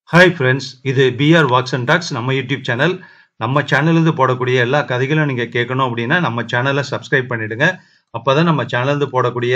Hi friends, இது PR walks and tax நம்ம YouTube channel. நம்ம சேனல்லேருந்து போடக்கூடிய எல்லா கதைகளும் நீங்கள் கேட்கணும் அப்படின்னா நம்ம சேனலை சப்ஸ்கிரைப் பண்ணிவிடுங்க. அப்போ தான் நம்ம சேனல்லேருந்து போடக்கூடிய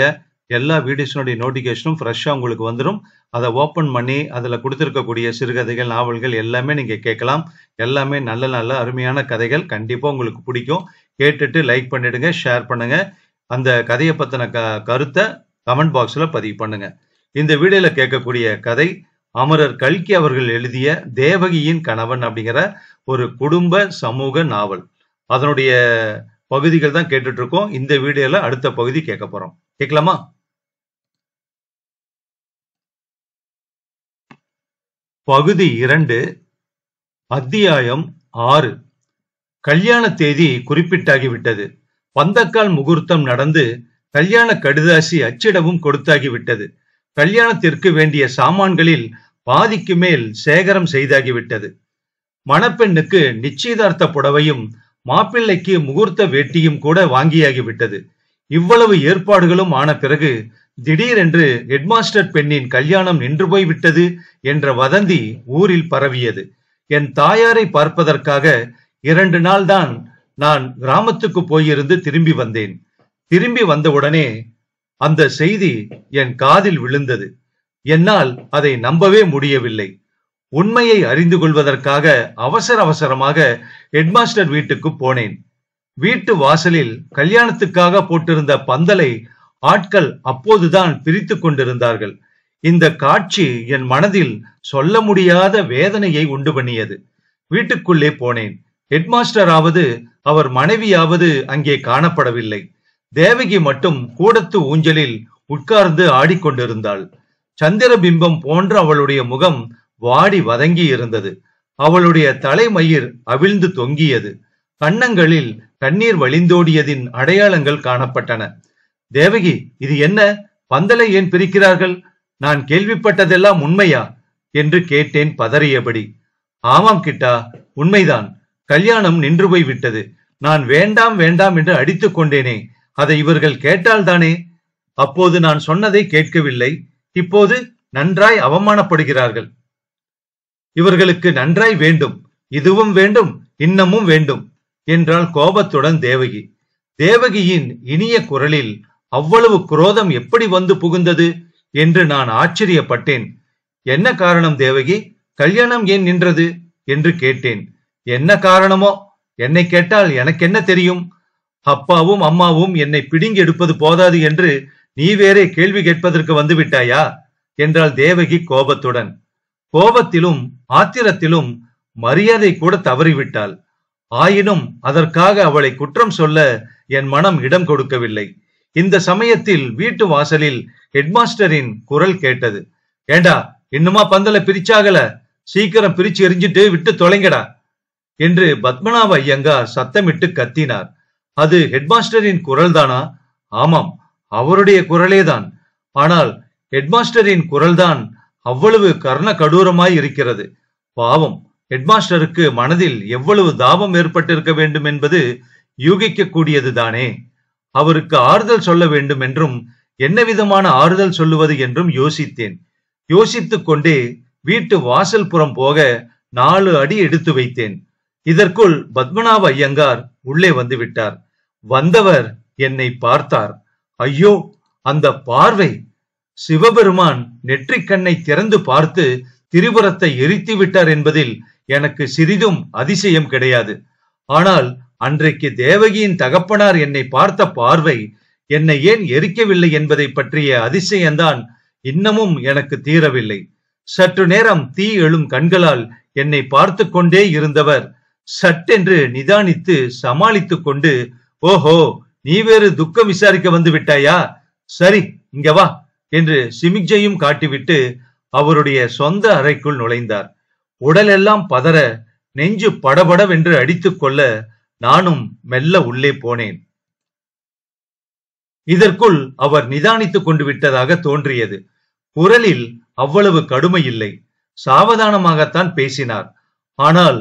எல்லா வீடியோஸினுடைய நோட்டிஃபிகேஷனும் ஃப்ரெஷ்ஷாக உங்களுக்கு வந்துடும். அதை ஓப்பன் பண்ணி அதில் கொடுத்துருக்கக்கூடிய சிறுகதைகள், நாவல்கள் எல்லாமே நீங்கள் கேட்கலாம். எல்லாமே நல்ல நல்ல அருமையான கதைகள். கண்டிப்பாக உங்களுக்கு பிடிக்கும். கேட்டுட்டு லைக் பண்ணிவிடுங்க, ஷேர் பண்ணுங்கள். அந்த கதையை பற்றின கருத்தை கமெண்ட் பாக்ஸில் பதிவு பண்ணுங்கள். இந்த வீடியோவில் கேட்கக்கூடிய கதை அமரர் கல்கி அவர்கள் எழுதிய தேவகியின் கணவன் அப்படிங்கிற ஒரு குடும்ப சமூக நாவல். அதனுடைய பகுதிகள் தான் கேட்டுட்டு இருக்கோம். இந்த வீடியோல அடுத்த பகுதி கேட்க போறோம். கேட்கலாமா? பகுதி 2, அத்தியாயம் 6. கல்யாண தேதி குறிப்பிட்டாகிவிட்டது. பந்தக்கால் முகூர்த்தம் நடந்து கல்யாண கடிதாசி அச்சிடவும் கொடுத்தாகிவிட்டது. கல்யாணத்திற்கு வேண்டிய சாமான்களில் பாதிக்கு மேல் சேகரம் செய்தாகிவிட்டது. மணப்பெண்ணுக்கு நிச்சயதார்த்த புடவையும் மாப்பிள்ளைக்கு முகூர்த்த வேட்டியும் கூட வாங்கியாகிவிட்டது. இவ்வளவு ஏற்பாடுகளும் ஆன பிறகு திடீரென்று ஹெட்மாஸ்டர் பெண்ணின் கல்யாணம் நின்று போய்விட்டது என்ற வதந்தி ஊரில் பரவியது. என் தாயாரை பார்ப்பதற்காக 2 நாள் தான் நான் கிராமத்துக்கு போயிருந்து திரும்பி வந்தேன். திரும்பி வந்தவுடனே அந்த செய்தி என் காதில் விழுந்தது. என்னால் அதை நம்பவே முடியவில்லை. உண்மையை அறிந்து கொள்வதற்காக அவசரமாக ஹெட்மாஸ்டர் வீட்டுக்கு போனேன். வீட்டு வாசலில் கல்யாணத்துக்காக போட்டிருந்த பந்தலை ஆட்கள் அப்போதுதான் பிரித்து கொண்டிருந்தார்கள். இந்த காட்சி என் மனதில் சொல்ல முடியாத வேதனையை உண்டு பண்ணியது. வீட்டுக்குள்ளே போனேன். ஹெட்மாஸ்டராவது அவர் மனைவியாவது அங்கே காணப்படவில்லை. தேவகி மட்டும் கூடத்து ஊஞ்சலில் உட்கார்ந்து ஆடிக்கொண்டிருந்தாள். சந்திரபிம்பம் போன்ற அவளுடைய முகம் வாடி வதங்கி இருந்தது. அவளுடைய தலைமயிர் அவிழ்ந்து தொங்கியது. கன்னங்களில் கண்ணீர் வழிந்தோடியதின் அடையாளங்கள் காணப்பட்டன. தேவகி, இது என்ன? பந்தலை ஏன் பிரிக்கிறார்கள்? நான் கேள்விப்பட்டதெல்லாம் உண்மையா என்று கேட்டேன் பதறியபடி. ஆமாம் கிட்டா, உண்மைதான். கல்யாணம் நின்று போய் விட்டது. நான் வேண்டாம் வேண்டாம் என்று அடித்துக் கொண்டேனே, அதை இவர்கள் கேட்டால்தானே? அப்போது நான் சொன்னதை கேட்கவில்லை. இப்போது நன்றாய் அவமானப்படுகிறார்கள். இவர்களுக்கு நன்றாய் வேண்டும், இதுவும் வேண்டும், இன்னமும் வேண்டும் என்றாள் கோபத்துடன் தேவகி. தேவகியின் இனிய குரலில் அவ்வளவு குரோதம் எப்படி வந்து புகுந்தது என்று நான் ஆச்சரியப்பட்டேன். என்ன காரணம் தேவகி? கல்யாணம் ஏன் நின்றது என்று கேட்டேன். என்ன காரணமோ? என்னை கேட்டால் எனக்கு என்ன தெரியும்? அப்பாவும் அம்மாவும் என்னை பிடுங்கி எடுப்பது போதாது என்று நீ வேறே கேள்வி கேட்பதற்கு வந்து விட்டாயா என்றாள் தேவகி கோபத்துடன். கோபத்திலும் ஆத்திரத்திலும் மரியாதை கூட தவறிவிட்டாள். ஆயினும் அதற்காக அவளை குற்றம் சொல்ல என் மனம் இடம் கொடுக்கவில்லை. இந்த சமயத்தில் வீட்டு வாசலில் ஹெட்மாஸ்டரின் குரல் கேட்டது. ஏண்டா, இன்னுமா பந்தல பிரிச்சாகல? சீக்கிரம் பிரிச்சு எரிஞ்சிட்டு விட்டு தொலைங்கடா என்று பத்மநாப ஐயங்கார் சத்தமிட்டு கத்தினார். அது ஹெட்மாஸ்டரின் குரல் தானா? ஆமாம், அவருடைய குரலேதான். ஆனால் ஹெட்மாஸ்டரின் குரல்தான் அவ்வளவு கர்ண கடூரமாய் இருக்கிறது. பாவம், ஹெட்மாஸ்டருக்கு மனதில் எவ்வளவு தாபம் ஏற்பட்டிருக்க வேண்டும் என்பது யூகிக்க கூடியது தானே. அவருக்கு ஆறுதல் சொல்ல வேண்டும் என்றும் என்ன விதமான ஆறுதல் சொல்லுவது என்றும் யோசித்தேன். யோசித்துக் கொண்டே வீட்டு வாசல் புறம் போக 4 அடி எடுத்து வைத்தேன். இதற்குள் பத்மநாப ஐயங்கார் உள்ளே வந்து விட்டார். வந்தவர் என்னை பார்த்தார். ஐயோ, அந்த பார்வை! சிவபெருமான் நெற்றிக்கண்ணை திறந்து பார்த்து திரிபுரத்தை எரித்து விட்டார் என்பதில் எனக்கு சிறிதும் அதிசயம் கிடையாது. ஆனால் அன்றைக்கு தேவகியின் தகப்பனார் என்னை பார்த்த பார்வை என்னை ஏன் எரிக்கவில்லை என்பதை பற்றிய அதிசயம்தான் இன்னமும் எனக்கு தீரவில்லை. சற்று நேரம் தீ எழும் கண்களால் என்னை பார்த்து கொண்டே இருந்தவர் சட்டென்று நிதானித்து சமாளித்துக் கொண்டு, ஓஹோ, நீ வேறு துக்கம் விசாரிக்க வந்து விட்டாயா? சரி, இங்க வா என்று சிமிக்ஜையும் காட்டிவிட்டு அவருடைய சொந்த அறைக்குள் நுழைந்தார். உடலெல்லாம் பதற, நெஞ்சு படபடவென்று அடித்துக் கொள்ள நானும் மெல்ல உள்ளே போனேன். இதற்குள் அவர் நிதானித்துக் கொண்டு விட்டதாக தோன்றியது. குரலில் அவ்வளவு கடுமை இல்லை. சாவதானமாகத்தான் பேசினார். ஆனால்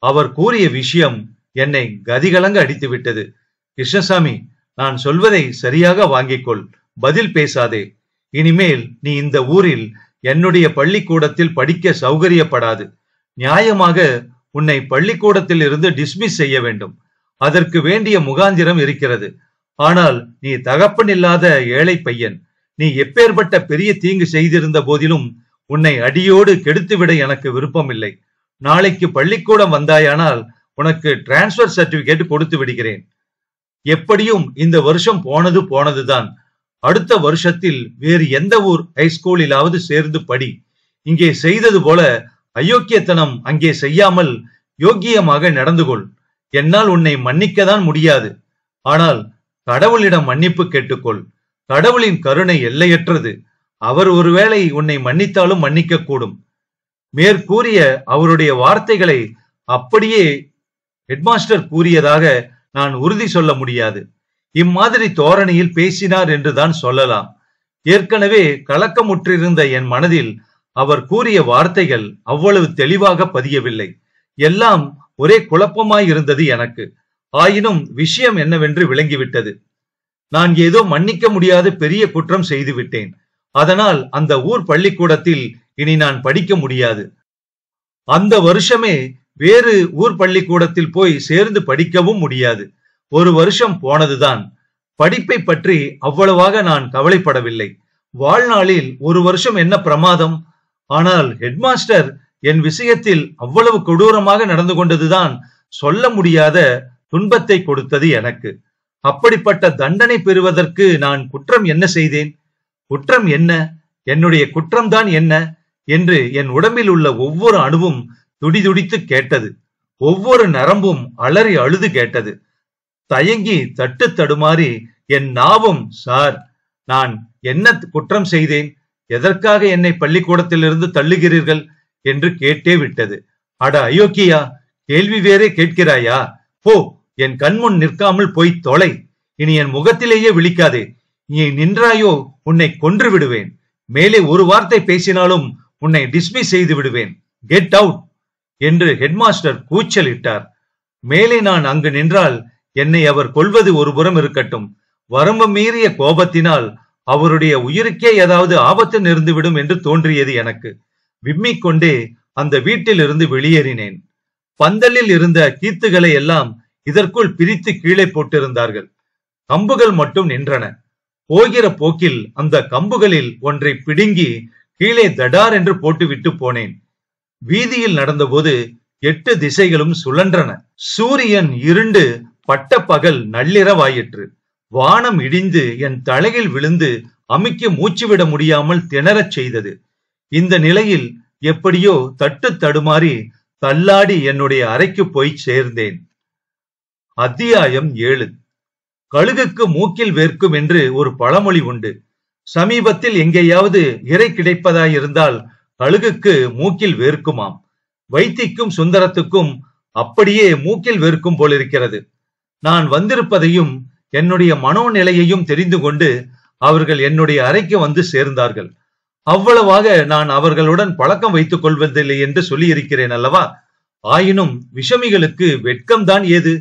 அவர் கூறிய விஷயம் என்னை கதிகலங்க அடித்து விட்டது. கிருஷ்ணசாமி, நான் சொல்வதை சரியாக வாங்கிக்கொள். பதில் பேசாதே. இனிமேல் நீ இந்த ஊரில் என்னுடைய பள்ளிக்கூடத்தில் படிக்க சௌகரியப்படாது. நியாயமாக உன்னை பள்ளிக்கூடத்தில் இருந்து டிஸ்மிஸ் செய்ய வேண்டும். அதற்கு வேண்டிய முகாந்திரம் இருக்கிறது. ஆனால் நீ தகப்பன் இல்லாத ஏழை பையன். நீ எப்பேற்பட்ட பெரிய தீங்கு செய்திருந்த போதிலும் உன்னை அடியோடு கெடுத்துவிட எனக்கு விருப்பமில்லை. நாளைக்கு பள்ளிக்கூடம் வந்தாயானால் உனக்கு டிரான்ஸ்பர் சர்டிபிகேட் கொடுத்து விடுகிறேன். எப்படியும் இந்த வருஷம் போனது போனதுதான். அடுத்த வருஷத்தில் வேறு எந்த ஊர் ஹைஸ்கூலிலாவது சேர்ந்து படி. இங்கே செய்தது போல அயோக்கியத்தனம் அங்கே செய்யாமல் யோக்கியமாக நடந்து கொள். என்னால் உன்னை மன்னிக்கத்தான் முடியாது. ஆனால் கடவுளிடம் மன்னிப்பு கேட்டுக்கொள். கடவுளின் கருணை எல்லையற்றது. அவர் ஒருவேளை உன்னை மன்னித்தாலும் மன்னிக்க கூடும். மேற்கூறிய அவருடைய வார்த்தைகளை அப்படியே ஹெட்மாஸ்டர் கூறியதாக நான் உறுதி சொல்ல முடியாது. இம்மாதிரி தோரணையில் பேசினார் என்றுதான் சொல்லலாம். ஏற்கனவே கலக்கமுற்றிருந்த என் மனதில் அவர் கூறிய வார்த்தைகள் அவ்வளவு தெளிவாக பதியவில்லை. எல்லாம் ஒரே குழப்பமாயிருந்தது எனக்கு. ஆயினும் விஷயம் என்னவென்று விளங்கிவிட்டது. நான் ஏதோ மன்னிக்க முடியாத பெரிய குற்றம் செய்துவிட்டேன். அதனால் அந்த ஊர் பள்ளிக்கூடத்தில் இனி நான் படிக்க முடியாது. அந்த வருஷமே வேறு ஊர் பள்ளிக்கூடத்தில் போய் சேர்ந்து படிக்கவும் முடியாது. ஒரு வருஷம் போனதுதான். படிப்பை பற்றி அவ்வளவாக நான் கவலைப்படவில்லை. வாழ்நாளில் ஒரு வருஷம் என்ன பிரமாதம். ஆனால் ஹெட்மாஸ்டர் என் விஷயத்தில் அவ்வளவு கொடூரமாக நடந்து கொண்டதுதான் சொல்ல முடியாத துன்பத்தை கொடுத்தது எனக்கு. அப்படிப்பட்ட தண்டனை பெறுவதற்கு நான் குற்றம் என்ன செய்தேன்? குற்றம் என்ன? என்னுடைய குற்றம்தான் என்ன என்று என் உடம்பில் உள்ள ஒவ்வொரு அணுவும் துடிதுடித்து கேட்டது. ஒவ்வொரு நரம்பும் அலறி அழுது கேட்டது. தயங்கி தட்டு தடுமாறி என் நாவும், சார், நான் என்ன குற்றம் செய்தேன்? எதற்காக என்னை பள்ளிக்கூடத்திலிருந்து தள்ளுகிறீர்கள் என்று கேட்டே விட்டது. அட அயோக்கியா, கேள்வி வேறே கேட்கிறாயா? போ, என் கண்முன் நிற்காமல் போய் தொலை. இனி என் முகத்திலேயே விழிக்காதே. நீ நின்றாயோ உன்னை கொன்று விடுவேன். மேலே ஒரு வார்த்தை பேசினாலும் உன்னை டிஸ்மிஸ் செய்து விடுவேன். கெட் அவுட் என்று ஹெட்மாஸ்டர் கூச்சலிட்டார். மேலே நான் அங்கு நின்றால் என்னை அவர் கொல்வது ஒரு புறம் இருக்கட்டும், வரம்பு மீறிய கோபத்தினால் அவருடைய உயிருக்கே ஏதாவது ஆபத்து நேர்ந்துவிடும் என்று தோன்றியது எனக்கு. விம்மிக் கொண்டே அந்த வீட்டில் இருந்து வெளியேறினேன். பந்தலில் இருந்த கீத்துகளை எல்லாம் இதற்குள் பிரித்து கீழே போட்டிருந்தார்கள். கம்புகள் மட்டும் நின்றன. போகிற போக்கில் அந்த கம்புகளில் ஒன்றை பிடுங்கி கீழே தடார் என்று போட்டுவிட்டு போனேன். வீதியில் நடந்தபோது 8 திசைகளும் சுழன்றன. சூரியன் இருண்டு பட்ட பகல் நள்ளிரவாயிற்று. வானம் இடிந்து என் தலையில் விழுந்து அமுக்கி மூச்சுவிட முடியாமல் திணறச் செய்தது. இந்த நிலையில் எப்படியோ தட்டு தடுமாறி தள்ளாடி என்னுடைய அறைக்கு போய் சேர்ந்தேன். அத்தியாயம் 7. கழுகுக்கு மூக்கில் வேர்க்கும் என்று ஒரு பழமொழி உண்டு. சமீபத்தில் எங்கேயாவது இறை கிடைப்பதாயிருந்தால் கழுகுக்கு மூக்கில் வேர்க்குமாம். வைத்திக்கும் சுந்தரத்துக்கும் அப்படியே மூக்கில் வேர்க்கும் போலிருக்கிறது. நான் வந்திருப்பதையும் என்னுடைய மனோநிலையையும் தெரிந்து கொண்டு அவர்கள் என்னுடைய அறைக்கு வந்து சேர்ந்தார்கள். அவ்வளவாக நான் அவர்களுடன் பழக்கம் வைத்துக் கொள்வதில்லை என்று சொல்லி இருக்கிறேன் அல்லவா? ஆயினும் விஷமிகளுக்கு வெட்கம்தான் ஏது?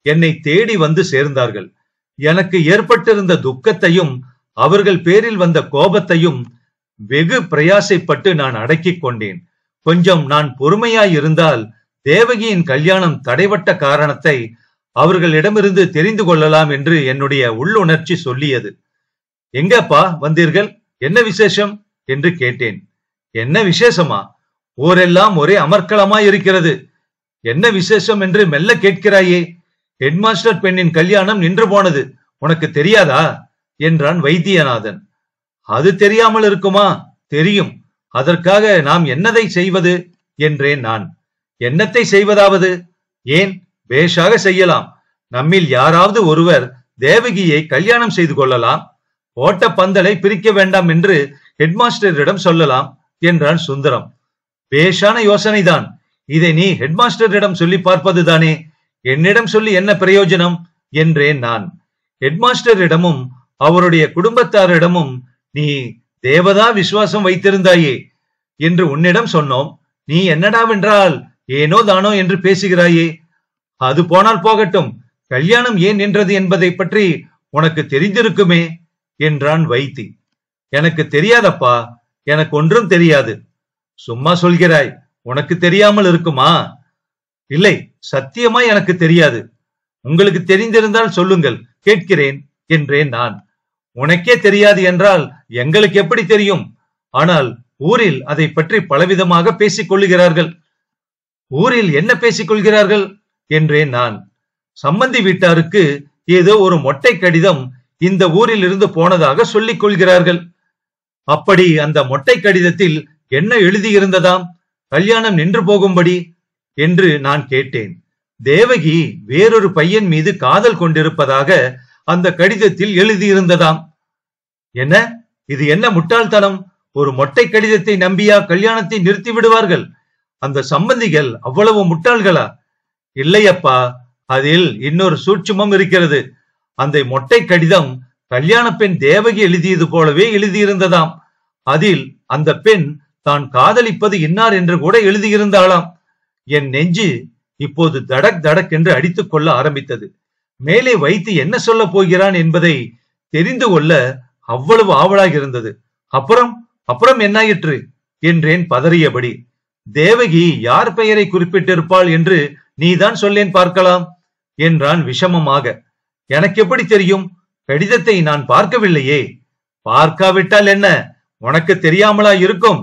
என்னை தேடி வந்து சேர்ந்தார்கள். எனக்கு ஏற்பட்டிருந்த துக்கத்தையும் அவர்கள் பேரில் வந்த கோபத்தையும் வெகு பிரயாசைப்பட்டு நான் அடக்கிக் கொண்டேன். கொஞ்சம் நான் பொறுமையாயிருந்தால் தேவகியின் கல்யாணம் தடைபட்ட காரணத்தை அவர்களிடமிருந்து தெரிந்து கொள்ளலாம் என்று என்னுடைய உள்ளுணர்ச்சி சொல்லியது. எங்கப்பா வந்தீர்கள்? என்ன விசேஷம் என்று கேட்டேன். என்ன விசேஷமா? ஊரெல்லாம் ஒரே அமர்க்களமாய் இருக்கிறது. என்ன விசேஷம் என்று மெல்ல கேட்கிறாயே? ஹெட்மாஸ்டர் பெண்ணின் கல்யாணம் நின்று போனது, உனக்கு தெரியாதா என்றான் வைத்தியநாதன். அது தெரியாமல் இருக்குமா? தெரியும். அதற்காக நாம் என்னதை செய்வது என்றேன் நான். என்னத்தை செய்வதாவது? ஏன், பேஷாக செய்யலாம். நம்மில் யாராவது ஒருவர் தேவகியை கல்யாணம் செய்து கொள்ளலாம். ஓட்ட பந்தலை பிரிக்க வேண்டாம் என்று ஹெட்மாஸ்டரிடம் சொல்லலாம் என்றான் சுந்தரம். பேஷான யோசனைதான். இதை நீ ஹெட்மாஸ்டரிடம் சொல்லி பார்ப்பதுதானே. என்னிடம் சொல்லி என்ன பிரயோஜனம் என்றேன் நான். ஹெட்மாஸ்டரிடமும் அவருடைய குடும்பத்தாரிடமும் நீ தேவதா விசுவாசம் வைத்திருந்தாயே என்று உன்னிடம் சொன்னோம். நீ என்னடாவென்றால் ஏனோ தானோ என்று பேசுகிறாயே. அது போனால் போகட்டும். கல்யாணம் ஏன் நின்றது என்பதை பற்றி உனக்கு தெரிந்திருக்குமே என்றான் வைத்தி. எனக்கு தெரியாதப்பா. எனக்கு ஒன்றும் தெரியாது. சும்மா சொல்கிறாய், உனக்கு தெரியாமல் இருக்குமா? இல்லை, சத்தியமா எனக்கு தெரியாது. உங்களுக்கு தெரிந்திருந்தால் சொல்லுங்கள், கேட்கிறேன் என்றேன் நான். உனக்கே தெரியாது என்றால் எங்களுக்கு எப்படி தெரியும்? ஆனால் ஊரில் அதை பற்றி பலவிதமாக பேசிக் கொள்ளுகிறார்கள். ஊரில் என்ன பேசிக் கொள்கிறார்கள் என்றேன் நான். சம்பந்தி வீட்டாருக்கு ஏதோ ஒரு மொட்டை கடிதம் இந்த ஊரில் இருந்து போனதாக சொல்லிக் கொள்கிறார்கள். அப்படி அந்த மொட்டை கடிதத்தில் என்ன எழுதியிருந்ததாம்? கல்யாணம் நின்று போகும்படி என்று நான் கேட்டேன். தேவகி வேறொரு பையன் மீது காதல் கொண்டிருப்பதாக அந்த கடிதத்தில் எழுதியிருந்ததாம். என்ன, இது என்ன முட்டாள்தனம்? ஒரு மொட்டை கடிதத்தை நம்பியா கல்யாணத்தை நிறுத்தி விடுவார்கள்? அந்த சம்பந்திகள் அவ்வளவு முட்டாள்களா? இல்லையப்பா, அதில் இன்னொரு சூட்சுமம் இருக்கிறது. அந்த மொட்டை கடிதம் கல்யாண பெண் தேவகி எழுதியது போலவே எழுதியிருந்ததாம். அதில் அந்த பெண் தான் காதலிப்பது இன்னார் என்று கூட எழுதியிருந்தாளாம். என் நெஞ்சு இப்போது தடக் தடக் என்று அடித்துக் கொள்ள ஆரம்பித்தது. மேலே வைத்து என்ன சொல்ல போகிறான் என்பதை தெரிந்து கொள்ள அவ்வளவு ஆவலாக இருந்தது. அப்புறம் என்னாயிற்று என்றேன் பதறியபடி. தேவகி யார் பெயரை குறிப்பிட்டிருப்பாள் என்று நீதான் சொல்லேன் பார்க்கலாம் என்றான் விஷமமாக. எனக்கு எப்படி தெரியும்? கடிதத்தை நான் பார்க்கவில்லையே. பார்க்காவிட்டால் என்ன, உனக்கு தெரியாமலா இருக்கும்?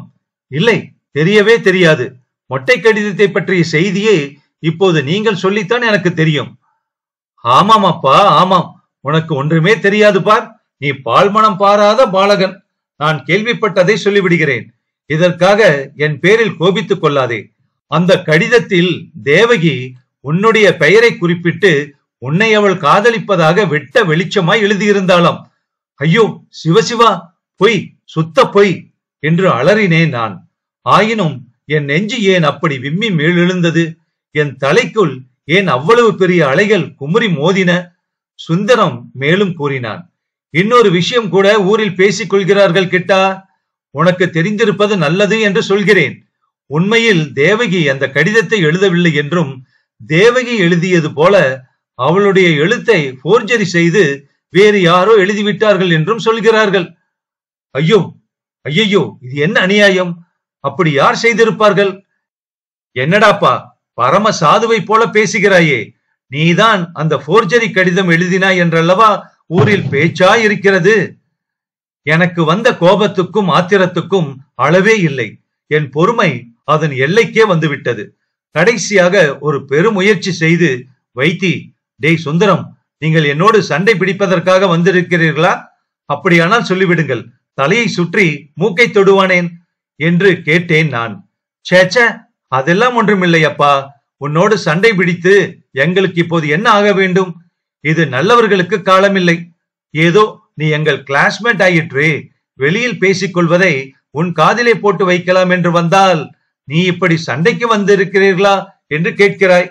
இல்லை, தெரியவே தெரியாது. மொட்டை கடிதத்தை பற்றிய செய்தியே இப்போது நீங்கள் சொல்லித்தான் எனக்கு தெரியும். ஆமாம் அப்பா, ஆமாம். உனக்கு ஒன்றுமே தெரியாது பார். நீ பால்மணம் பாராத பாலகன். நான் கேள்விப்பட்டதை சொல்லிவிடுகிறேன். இதற்காக என் பேரில் கோபித்துக் கொள்ளாதே. அந்த கடிதத்தில் தேவகி உன்னுடைய பெயரை குறிப்பிட்டு உன்னை அவள் காதலிப்பதாக வெட்ட வெளிச்சமாய் எழுதியிருந்தாளாம். ஐயோ சிவசிவா, பொய், சுத்த பொய் என்று அலறினேன் நான். ஆயினும் என் நெஞ்சு ஏன் அப்படி விம்மி மேலெழுந்தது? என் தலைக்குள் ஏன் அவ்வளவு பெரிய அலைகள் குமுறி மோதின? சுந்தரம் மேலும் கூறினான். இன்னொரு விஷயம் கூட ஊரில் பேசிக் கொள்கிறார்கள் கிட்டா. உனக்கு தெரிந்திருப்பது நல்லது என்று சொல்கிறேன். உண்மையில் தேவகி அந்த கடிதத்தை எழுதவில்லை என்றும், தேவகி எழுதியது போல அவளுடைய எழுத்தை போர்ஜரி செய்து வேறு யாரோ எழுதிவிட்டார்கள் என்றும் சொல்கிறார்கள். ஐயோ ஐயோ, இது என்ன அநியாயம்! அப்படி யார் செய்திருப்பார்கள்? என்னடாப்பா, பரம சாதுவை போல பேசுகிறாயே. நீதான் அந்த போர்ஜரி கடிதம் எழுதினாய் என்றல்லவா ஊரில் பேச்சாய் இருக்கிறது. எனக்கு வந்த கோபத்துக்கும் ஆத்திரத்துக்கும் அளவே இல்லை. என் பொறுமை அதன் எல்லைக்கே வந்துவிட்டது. கடைசியாக ஒரு பெருமுயற்சி செய்து, வைத்தி, டேய் சுந்தரம், நீங்கள் என்னோடு சண்டை பிடிப்பதற்காக வந்திருக்கிறீர்களா? அப்படியானால் சொல்லிவிடுங்கள், தலையை சுற்றி மூக்கை தொடுவானேன் என்று கேட்டேன் நான். சேச்ச, அதெல்லாம் ஒன்றுமில்லையப்பா. உன்னோடு சண்டை பிடித்து எங்களுக்கு இப்போது என்ன ஆக வேண்டும்? இது நல்லவர்களுக்கு காலமில்லை. ஏதோ நீ எங்கள் கிளாஸ்மேட் ஆயிற்றே, வெளியில் பேசிக் கொள்வதை உன் காதிலே போட்டு வைக்கலாம் என்று வந்தால் நீ இப்படி சண்டைக்கு வந்திருக்கிறீர்களா என்று கேட்கிறாய்.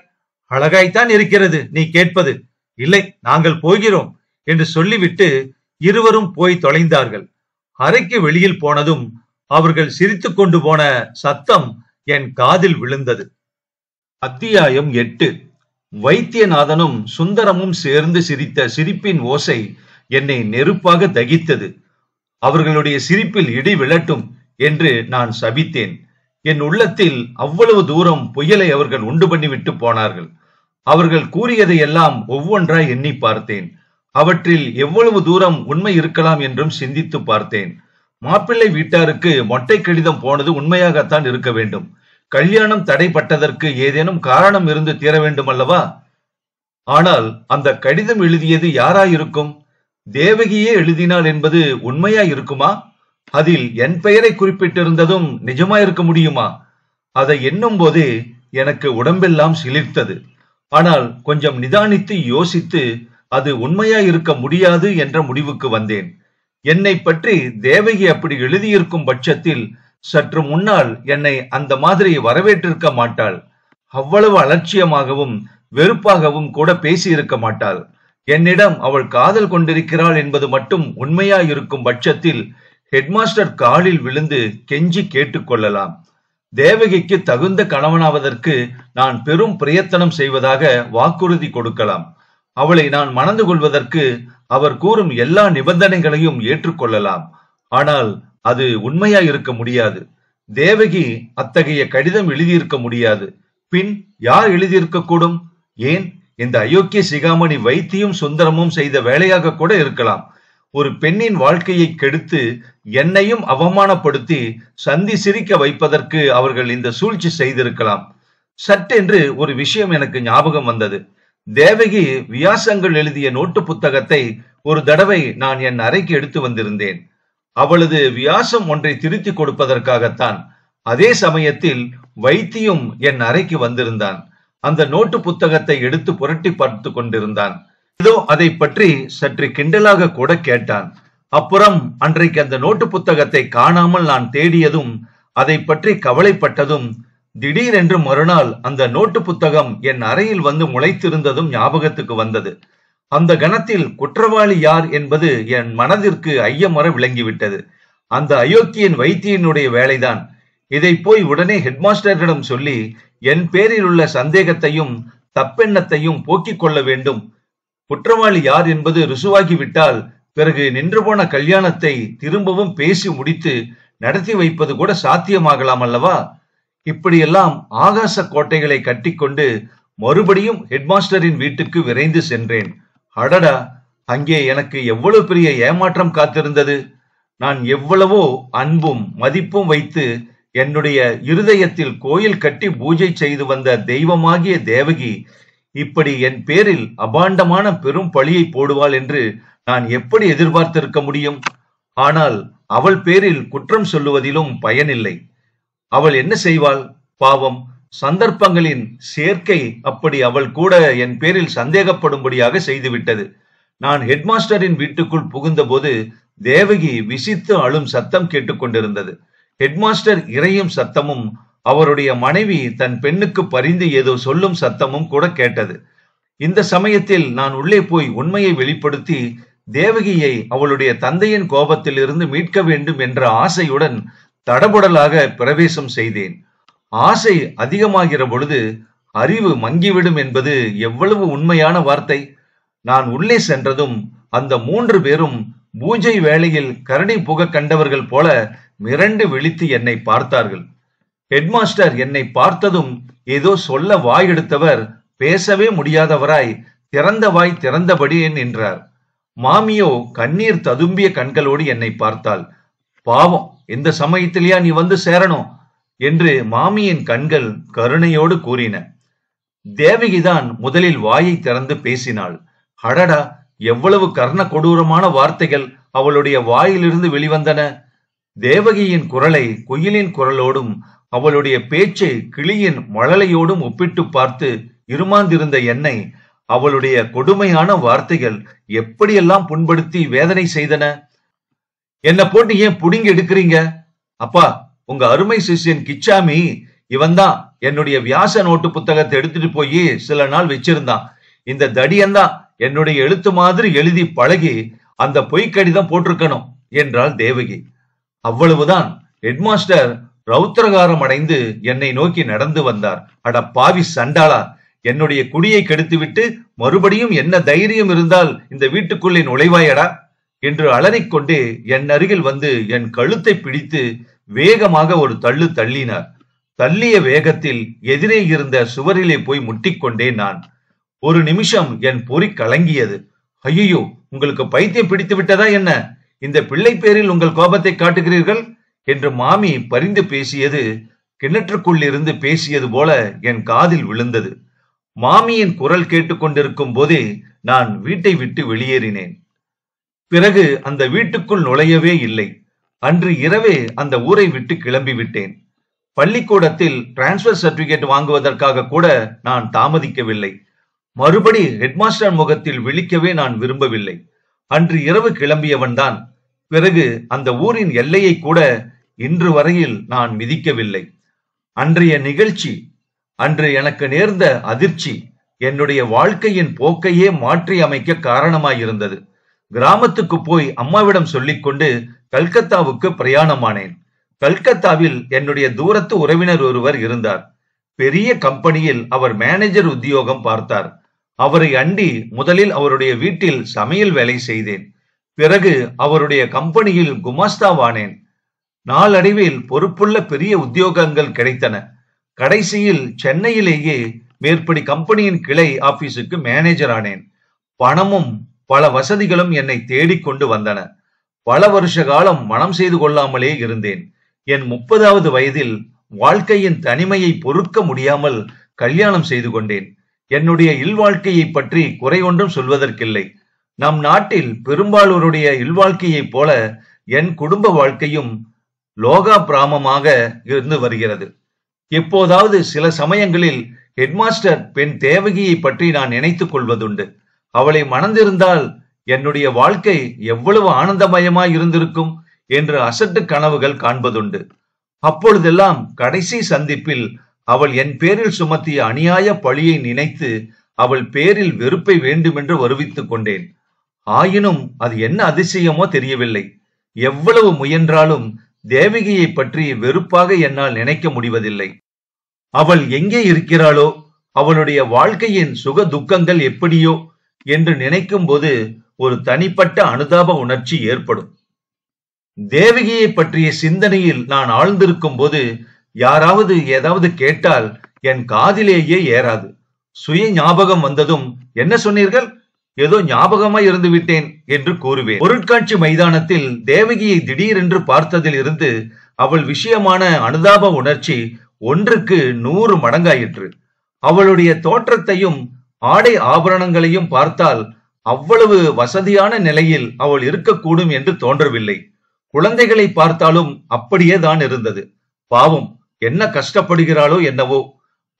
அழகாய்த்தான் இருக்கிறது நீ கேட்பது. இல்லை, நாங்கள் போகிறோம் என்று சொல்லிவிட்டு இருவரும் போய் தொலைந்தார்கள். அறைக்கு வெளியில் போனதும் அவர்கள் சிரித்துக் கொண்டு போன சத்தம் என் காதில் விழுந்தது. அத்தியாயம் 8. வைத்தியநாதனும் சுந்தரமும் சேர்ந்து சிரித்த சிரிப்பின் ஓசை என்னை நெருப்பாக தகித்தது. அவர்களுடைய சிரிப்பில் இடி விழட்டும் என்று நான் சபித்தேன். என் உள்ளத்தில் அவ்வளவு தூரம் புயலை அவர்கள் உண்டு பண்ணிவிட்டு போனார்கள். அவர்கள் கூறியதையெல்லாம் ஒவ்வொன்றாய் எண்ணி பார்த்தேன். அவற்றில் எவ்வளவு தூரம் உண்மை இருக்கலாம் என்றும் சிந்தித்து பார்த்தேன். மாப்பிள்ளை வீட்டாருக்கு மொட்டை கடிதம் போனது உண்மையாகத்தான் இருக்க வேண்டும். கல்யாணம் தடைப்பட்டதற்கு ஏதேனும் காரணம் இருந்து தீர வேண்டும் அல்லவா? ஆனால் அந்த கடிதம் எழுதியது யாராயிருக்கும்? தேவகியே எழுதினாள் என்பது உண்மையா இருக்குமா? அதில் என் பெயரை குறிப்பிட்டிருந்ததும் நிஜமாயிருக்க முடியுமா? அதை எண்ணும் போதே எனக்கு உடம்பெல்லாம் சிலிர்த்தது. ஆனால் கொஞ்சம் நிதானித்து யோசித்து அது உண்மையா இருக்க முடியாது என்ற முடிவுக்கு வந்தேன். என்னை பற்றி தேவகி அப்படி எழுதியிருக்கும் பட்சத்தில் சற்று முன்னால் என்னை அந்த மாதிரி வரவேற்றிருக்க மாட்டாள். அவ்வளவு அலட்சியமாகவும் வெறுப்பாகவும் கூட பேசியிருக்க மாட்டாள். என்னிடம் அவள் காதல் கொண்டிருக்கிறாள் என்பது மட்டும் உண்மையா இருக்கும் பட்சத்தில் ஹெட்மாஸ்டர் காலில் விழுந்து கெஞ்சி கேட்டுக்கொள்ளலாம். தேவகிக்கு தகுந்த கணவனாவதற்கு நான் பெரும் பிரயத்தனம் செய்வதாக வாக்குறுதி கொடுக்கலாம். அவளை நான் மணந்து கொள்வதற்கு அவர் கூறும் எல்லா நிபந்தனைகளையும் ஏற்றுக்கொள்ளலாம். ஆனால் அது உண்மையா இருக்க முடியாது. தேவகி அத்தகைய கடிதம் எழுதியிருக்க முடியாது. பின் யார் எழுதியிருக்க கூடும்? ஏன், இந்த அயோக்கிய சிகாமணி வைத்தியும் சுந்தரமும் செய்த வேலையாக கூட இருக்கலாம். ஒரு பெண்ணின் வாழ்க்கையை கெடுத்து என்னையும் அவமானப்படுத்தி சந்தி சிரிக்க வைப்பதற்கு அவர்கள் இந்த சூழ்ச்சி செய்திருக்கலாம். சட்டென்று ஒரு விஷயம் எனக்கு ஞாபகம் வந்தது. தேவகி வியாசங்கள் எழுதிய நோட்டு புத்தகத்தை ஒரு தடவை நான் என் அறைக்கு எடுத்து வந்திருந்தேன். அவளது வியாசம் ஒன்றை திருத்தி கொடுப்பதற்காகத்தான். அதே சமயத்தில் வைத்தியும் என் அறைக்கு வந்திருந்தான். அந்த நோட்டு புத்தகத்தை எடுத்து புரட்டி பார்த்து கொண்டிருந்தான். ஏதோ அதை பற்றி சற்று கிண்டலாக கூட கேட்டான். அப்புறம் அன்றைக்கு அந்த நோட்டு புத்தகத்தை காணாமல் நான் தேடியதும் அதை பற்றி கவலைப்பட்டதும் திடீரென்று மறுநாள் அந்த நோட்டு புத்தகம் என் அறையில் வந்து முளைத்திருந்ததும் ஞாபகத்துக்கு வந்தது. அந்த கணத்தில் குற்றவாளி யார் என்பது என் மனதிற்கு ஐயமற விளங்கிவிட்டது. அந்த அயோக்கியன் வைத்தியனுடைய வேலைதான். இதை போய் உடனே ஹெட்மாஸ்டரிடம் சொல்லி என் பேரில் உள்ள சந்தேகத்தையும் தப்பெண்ணத்தையும் போக்கிக் கொள்ள வேண்டும். குற்றவாளி யார் என்பது ருசுவாகிவிட்டால் பிறகு நின்று போன கல்யாணத்தை திரும்பவும் பேசி முடித்து நடத்தி வைப்பது கூட சாத்தியமாகலாம் அல்லவா? இப்படியெல்லாம் ஆகாச கோட்டைகளை கட்டிக்கொண்டு மறுபடியும் ஹெட்மாஸ்டரின் வீட்டுக்கு விரைந்து சென்றேன். அடடா, அங்கே எனக்கு எவ்வளவு பெரிய ஏமாற்றம் காத்திருந்தது! நான் எவ்வளவோ அன்பும் மதிப்பும் வைத்து என்னுடைய இருதயத்தில் கோயில் கட்டி பூஜை செய்து வந்த தெய்வமாகிய தேவகி இப்படி என் பேரில் அபாண்டமான பெரும் பழியை போடுவாள் என்று நான் எப்படி எதிர்பார்த்திருக்க முடியும்? ஆனால் அவள் பேரில் குற்றம் சொல்லுவதிலும் பயனில்லை. அவள் என்ன செய்வாள்? பாவம், சந்தர்ப்பங்களின் சேர்க்கை அப்படி அவள் கூட என் பேரில் சந்தேகப்படும்படியாக செய்துவிட்டது. நான் ஹெட்மாஸ்டரின் வீட்டுக்குள் புகுந்த போது தேவகி விசித்து அழும் சத்தம் கேட்டுக்கொண்டிருந்தது. ஹெட்மாஸ்டர் இறையும் சத்தமும் அவருடைய மனைவி தன் பெண்ணுக்கு பரிந்து ஏதோ சொல்லும் சத்தமும் கூட கேட்டது. இந்த சமயத்தில் நான் உள்ளே போய் உண்மையை வெளிப்படுத்தி தேவகியை அவளுடைய தந்தையின் கோபத்தில் இருந்து மீட்க வேண்டும் என்ற ஆசையுடன் தடபுடலாக பிரவேசம் செய்தேன். ஆசை அதிகமாகிற பொழுது அறிவு மங்கிவிடும் என்பது எவ்வளவு உண்மையான வார்த்தை! நான் உள்ளே சென்றதும் அந்த 3 பேரும் பூஜை வேளையில் கரடி புக கண்டவர்கள் போல மிரண்டு விழித்து என்னை பார்த்தார்கள். ஹெட்மாஸ்டர் என்னை பார்த்ததும் ஏதோ சொல்ல வாய் எடுத்தவர் பேசவே முடியாதவராய் திறந்த வாய் திறந்தபடி நின்றார். மாமியோ கண்ணீர் ததும்பிய கண்களோடு என்னை பார்த்தாள். பாவம், இந்த சமயத்திலேயா நீ வந்து சேரணும் என்று மாமியின் கண்கள் கருணையோடு கூறின. தேவகிதான் முதலில் வாயை திறந்து பேசினாள். அடடா, எவ்வளவு கர்ண கொடூரமான வார்த்தைகள் அவளுடைய வாயிலிருந்து வெளிவந்தன! தேவகியின் குரலை குயிலின் குரலோடும் அவளுடைய பேச்சை கிளியின் மழலையோடும் ஒப்பிட்டு பார்த்து இருமாந்திருந்த என்னை அவளுடைய கொடுமையான வார்த்தைகள் எப்படியெல்லாம் புண்படுத்தி வேதனை செய்தன. என்ன போட்டு ஏன் புடுங்கி எடுக்கிறீங்க? அப்பா, உங்க அருமை சிஷ்யன் கிச்சாமி இவன்தான் என்னுடைய வியாச நோட்டு புத்தகத்தை எடுத்துட்டு போய் சில நாள் வச்சிருந்தான். இந்த தடியன்தான் என்னுடைய எழுத்து மாதிரி எழுதி பழகி அந்த பொய்க்கடிதம் போட்டிருக்கணும் என்றாள் தேவகி. அவ்வளவுதான். ஹெட்மாஸ்டர் ரௌத்திரகாரம் அடைந்து என்னை நோக்கி நடந்து வந்தார். அட பாவி சண்டாளா, என்னுடைய குடியை கெடுத்துவிட்டு மறுபடியும் என்ன தைரியம் இருந்தால் இந்த வீட்டுக்குள்ளே நுழைவாயடா என்று அலறிக்கொண்டே என் அருகில் வந்து என் கழுத்தை பிடித்து வேகமாக ஒரு தள்ளு தள்ளினார். தள்ளிய வேகத்தில் எதிரே இருந்த சுவரிலே போய் முட்டிக்கொண்டேன் நான். ஒரு நிமிஷம் என் பொறி கலங்கியது. ஐயோ, உங்களுக்கு பைத்தியம் பிடித்து விட்டதா என்ன? இந்த பிள்ளை பேரில் உங்கள் கோபத்தை காட்டுகிறீர்கள் என்று மாமி பரிந்து பேசியது கிணற்றுக்குள் இருந்து பேசியது போல என் காதில் விழுந்தது. மாமியின் குரல் கேட்டுக்கொண்டிருக்கும் போதே நான் வீட்டை விட்டு வெளியேறினேன். பிறகு அந்த வீட்டுக்குள் நுழையவே இல்லை. அன்று இரவே அந்த ஊரை விட்டு கிளம்பி விட்டேன். பள்ளிக்கூடத்தில் டிரான்ஸ்பர் சர்டிபிகேட் வாங்குவதற்காக கூட நான் தாமதிக்கவில்லை. மறுபடி ஹெட்மாஸ்டர் முகத்தில் விழிக்கவே நான் விரும்பவில்லை. அன்று இரவு கிளம்பியவன் தான். பிறகு அந்த ஊரின் எல்லையை கூட இன்று வரையில் நான் மிதிக்கவில்லை. அன்றைய நிகழ்ச்சி, அன்று எனக்கு நேர்ந்த அதிர்ச்சி என்னுடைய வாழ்க்கையின் போக்கையே மாற்றி அமைக்க காரணமாயிருந்தது. கிராமத்துக்கு போய் அம்மாவிடம் சொல்லிக்கொண்டு கல்கத்தாவுக்கு பிரயாணமானேன். கல்கத்தாவில் என்னுடைய தூரத்து உறவினர் ஒருவர் இருந்தார். பெரிய கம்பெனியில் அவர் மேனேஜர் உத்தியோகம் பார்த்தார். அவரை அண்டி முதலில் அவருடைய வீட்டில் சமையல் வேலை செய்தேன். பிறகு அவருடைய கம்பெனியில் குமாஸ்தாவானேன். நாளடைவில் பொறுப்புள்ள பெரிய உத்தியோகங்கள் கிடைத்தன. கடைசியில் சென்னையிலேயே மேற்படி கம்பெனியின் கிளை ஆபீஸுக்கு மேனேஜர் ஆனேன். பணமும் பல வசதிகளும் என்னை தேடிக்கொண்டு வந்தன. பல வருஷ காலம் மனம் செய்து கொள்ளாமலே இருந்தேன். என் 30வது வயதில் வாழ்க்கையின் தனிமையை பொறுக்க முடியாமல் கல்யாணம் செய்து கொண்டேன். என்னுடைய இல்வாழ்க்கையை பற்றி குறை ஒன்றும் சொல்வதற்கில்லை. நம் நாட்டில் பெரும்பாலோருடைய இல்வாழ்க்கையைப் போல என் குடும்ப வாழ்க்கையும் லோகா பிராமமாக இருந்து வருகிறது. எப்போதாவது சில சமயங்களில் ஹெட்மாஸ்டர் பெண் தேவகியை பற்றி நான் நினைத்துக் கொள்வதுண்டு. அவளை மணந்திருந்தால் என்னுடைய வாழ்க்கை எவ்வளவு ஆனந்தமயமாய் இருந்திருக்கும் என்று அசட்டு கனவுகள் காண்பதுண்டு. அப்பொழுதெல்லாம் கடைசி சந்திப்பில் அவள் என் பேரில் சுமத்திய அநியாய பழியை நினைத்து அவள் பேரில் வெறுப்பை வேண்டுமென்று வருவித்துக் கொண்டேன். ஆயினும் அது என்ன அதிசயமோ தெரியவில்லை. எவ்வளவு முயன்றாலும் தேவகியை பற்றி வெறுப்பாக என்னால் நினைக்க முடிவதில்லை. அவள் எங்கே இருக்கிறாளோ, அவளுடைய வாழ்க்கையின் சுக துக்கங்கள் எப்படியோ என்று நினைக்கும் போது ஒரு தனிப்பட்ட அனுதாப உணர்ச்சி ஏற்படும். தேவகியை பற்றிய சிந்தனையில் நான் ஆழ்ந்திருக்கும் போது யாராவது ஏதாவது கேட்டால் என் காதிலேயே ஏறாது. சுய ஞாபகம் வந்ததும், என்ன சொன்னீர்கள்? ஏதோ ஞாபகமாய் இருந்து விட்டேன் என்று கூறுவேன். பொருட்காட்சி மைதானத்தில் தேவகியை திடீரென்று பார்த்ததில் இருந்து அவள் விஷயமான அனுதாப உணர்ச்சி 1க்கு 100 மடங்காயிற்று. அவளுடைய தோற்றத்தையும் ஆடை ஆபரணங்களையும் பார்த்தால் அவ்வளவு வசதியான நிலையில் அவள் இருக்கக்கூடும் என்று தோன்றவில்லை. குழந்தைகளை பார்த்தாலும் அப்படியே தான் இருந்தது. பாவம், என்ன கஷ்டப்படுகிறாளோ என்னவோ.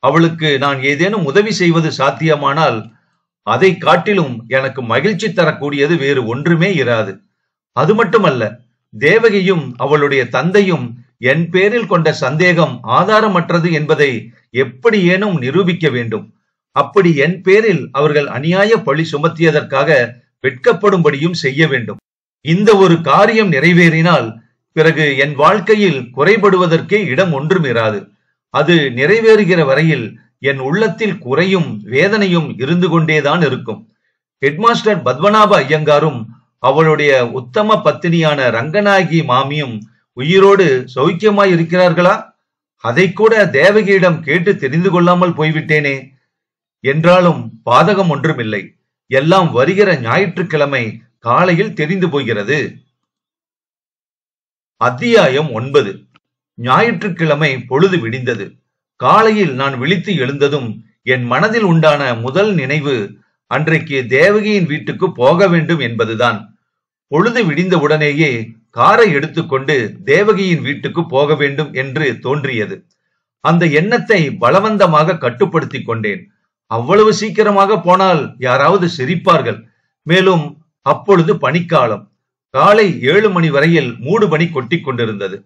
அவளுக்கு நான் ஏதேனும் உதவி செய்வது சாத்தியமானால் அதை காட்டிலும் எனக்கு மகிழ்ச்சி தரக்கூடியது வேறு ஒன்றுமே இராது. அது மட்டுமல்ல, தேவகியும் அவளுடைய தந்தையும் என் பேரில் கொண்ட சந்தேகம் ஆதாரமற்றது என்பதை எப்படியேனும் நிரூபிக்க வேண்டும். அப்படி என் பேரில் அவர்கள் அநியாய பழி சுமத்தியதற்காக வெட்கப்படும்படியும் செய்ய வேண்டும். இந்த ஒரு காரியம் நிறைவேறினால் பிறகு என் வாழ்க்கையில் குறைபடுவதற்கே இடம் ஒன்றும் இராது. அது நிறைவேறுகிற வரையில் என் உள்ளத்தில் குறையும் வேதனையும் இருந்து கொண்டேதான் இருக்கும். ஹெட்மாஸ்டர் பத்மநாப ஐயங்காரும் அவளுடைய உத்தம பத்தினியான ரங்கநாயகி மாமியும் உயிரோடு சௌக்கியமாய் இருக்கிறார்களா? அதை கூட தேவகியிடம் கேட்டு தெரிந்து கொள்ளாமல் போய்விட்டேனே. என்றாலும் பாதகம் ஒன்றுமில்லை. எல்லாம் வருகிற ஞாயிற்றுக்கிழமை காலையில் தெரிந்து போகிறது. அத்தியாயம் 9. ஞாயிற்றுக்கிழமை பொழுது விடிந்தது. காலையில் நான் விழித்து எழுந்ததும் என் மனதில் உண்டான முதல் நினைவு அன்றைக்கு தேவகியின் வீட்டுக்கு போக வேண்டும் என்பதுதான். பொழுது விடிந்த உடனேயே காரை எடுத்துக்கொண்டு தேவகியின் வீட்டுக்கு போக வேண்டும் என்று தோன்றியது. அந்த எண்ணத்தை பலவந்தமாக கட்டுப்படுத்தி கொண்டேன். அவ்வளவு சீக்கிரமாக போனால் யாராவது சிரிப்பார்கள். மேலும் அப்பொழுது பனிக்காலம். காலை 7 மணி வரையில் மூடு பனி கொட்டி கொண்டிருந்தது.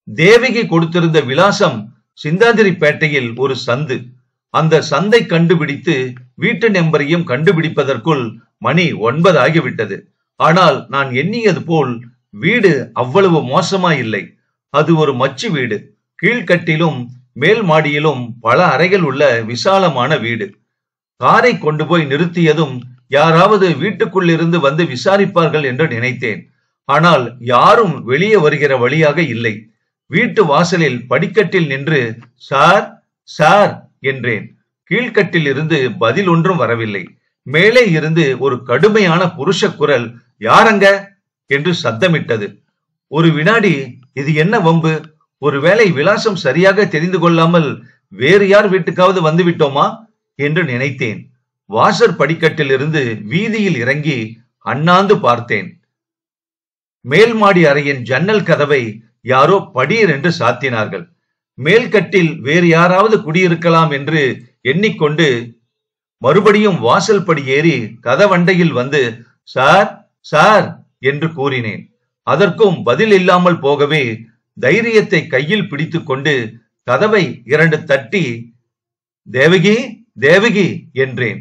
தேவகி கொடுத்திருந்த விலாசம் சிந்தாதிரிப்பேட்டையில் ஒரு சந்து. அந்த சந்தை கண்டுபிடித்து வீட்டு நம்பரையும் கண்டுபிடிப்பதற்குள் மணி 9 ஆகிவிட்டது. ஆனால் நான் எண்ணியது போல் வீடு அவ்வளவு மோசமாயில்லை. அது ஒரு மச்சு வீடு. கீழ்கட்டிலும் மேல் மாடியிலும் பல அறைகள் உள்ள விசாலமான வீடு. காரை கொண்டு போய் நிறுத்தியதும் யாராவது வீட்டுக்குள் இருந்து வந்து விசாரிப்பார்கள் என்று நினைத்தேன். ஆனால் யாரும் வெளியே வருகிற வழியாக இல்லை. வீட்டு வாசலில் படிக்கட்டில் நின்று சார் சார் என்றேன். கீழ்கட்டில் இருந்து பதில் ஒன்றும் வரவில்லை. மேலே இருந்து ஒரு கடுமையான புருஷ குரல், யாரங்க என்று சத்தமிட்டது. ஒரு வினாடி இது என்ன வம்பு? ஒருவேளை விலாசம் சரியாக தெரிந்து கொள்ளாமல் வேறு யார் வீட்டுக்காவது வந்து விட்டோமா என்று நினைத்தேன். வாசற் படிக்கட்டில் இருந்து வீதியில் இறங்கி அண்ணாந்து பார்த்தேன். மேல் மாடி அறையின் ஜன்னல் கதவை யாரோ படீர் என்று சாத்தினார்கள். மேல்கட்டில் வேறு யாராவது குடியிருக்கலாம் என்று எண்ணிக்கொண்டு மறுபடியும் வாசல் படி ஏறி கதவண்டையில் வந்து சார் சார் என்று கூறினேன். அதற்கும் பதில் இல்லாமல் போகவே தைரியத்தை கையில் பிடித்துக் கொண்டு கதவை 2 தட்டி தேவகி தேவகி என்றேன்.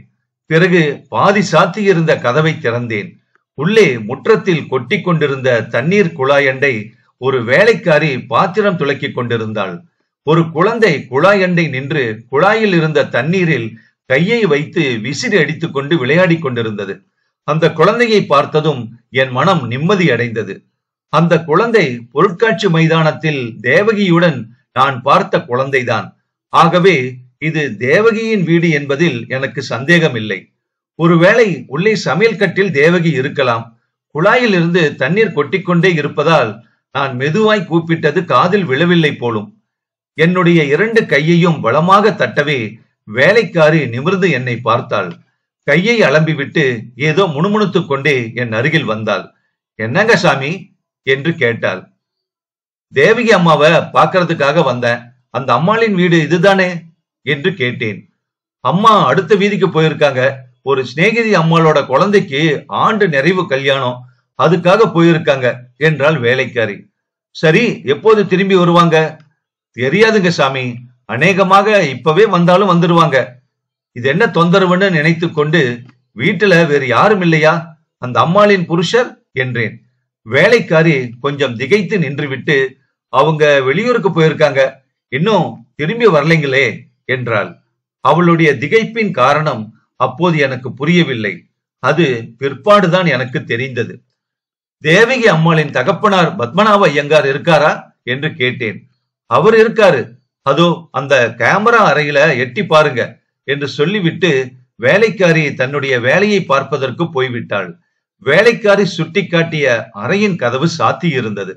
பிறகு பாதி சாத்தியிருந்த கதவை திறந்தேன். உள்ளே முற்றத்தில் கொட்டி கொண்டிருந்த தண்ணீர் குழாயண்டை ஒரு வேலைக்காரி பாத்திரம் துலக்கிக் கொண்டிருந்தாள். ஒரு குழந்தை குழாயண்டை நின்று குழாயில் இருந்த தண்ணீரில் கையை வைத்து விசிறி அடித்துக் கொண்டு விளையாடி கொண்டிருந்தது. அந்த குழந்தையை பார்த்ததும் என் மனம் நிம்மதி அடைந்தது. அந்த குழந்தை பொருட்காட்சி மைதானத்தில் தேவகியுடன் நான் பார்த்த குழந்தைதான். ஆகவே இது தேவகியின் வீடு என்பதில் எனக்கு சந்தேகம் இல்லை. ஒருவேளை உள்ளே சமையல் கட்டில் தேவகி இருக்கலாம். குழாயில் இருந்து தண்ணீர் கொட்டிக்கொண்டே இருப்பதால் நான் மெதுவாய் கூப்பிட்டது காதில் விழவில்லை போலும். என்னுடைய 2 கையையும் பலமாக தட்டவே வேலைக்காரி நிமிர்ந்து என்னை பார்த்தாள். கையை அலம்பிவிட்டு ஏதோ முணுமுணுத்துக் கொண்டே என் அருகில் வந்தாள். என்னங்க சாமி என்று கேட்டாள். தேவகி அம்மாவை பார்க்கறதுக்காக வந்தேன். அந்த அம்மாளின் வீடு இதுதானே என்று கேட்டேன். அம்மா அடுத்த வீதிக்கு போயிருக்காங்க. ஒரு சிநேகிதி அம்மாளோட குழந்தைக்கு ஆண்டு நிறைவு கல்யாணம், அதுக்காக போயிருக்காங்க என்றாள் வேலைக்காரி. சரி, எப்போது திரும்பி வருவாங்க? தெரியாதுங்க சாமி, அநேகமாக இப்பவே வந்தாலும் வந்துருவாங்க. இது என்ன தொந்தரவுன்னு நினைத்து கொண்டு, வீட்டுல வேறு யாரும் இல்லையா, அந்த அம்மாளின் புருஷர் என்றேன். வேலைக்காரி கொஞ்சம் திகைத்து நின்றுவிட்டு, அவங்க வெளியூருக்கு போயிருக்காங்க, இன்னும் திரும்பி வரலைங்களே என்றாள். அவளுடைய திகைப்பின் காரணம் அப்போது எனக்கு புரியவில்லை. அது பிற்பாடுதான் எனக்கு தெரிந்தது. தேவகி அம்மாளின் தகப்பனார் பத்மநாப ஐயங்கார் இருக்காரா என்று கேட்டேன். அவர் இருக்காரு, அதோ அந்த கேமரா அறையில எட்டி பாருங்க என்று சொல்லிவிட்டு வேலைக்காரி தன்னுடைய வேலையை பார்ப்பதற்கு போய்விட்டாள். வேலைக்காரி சுட்டி காட்டிய அறையின் கதவு சாத்தி இருந்தது.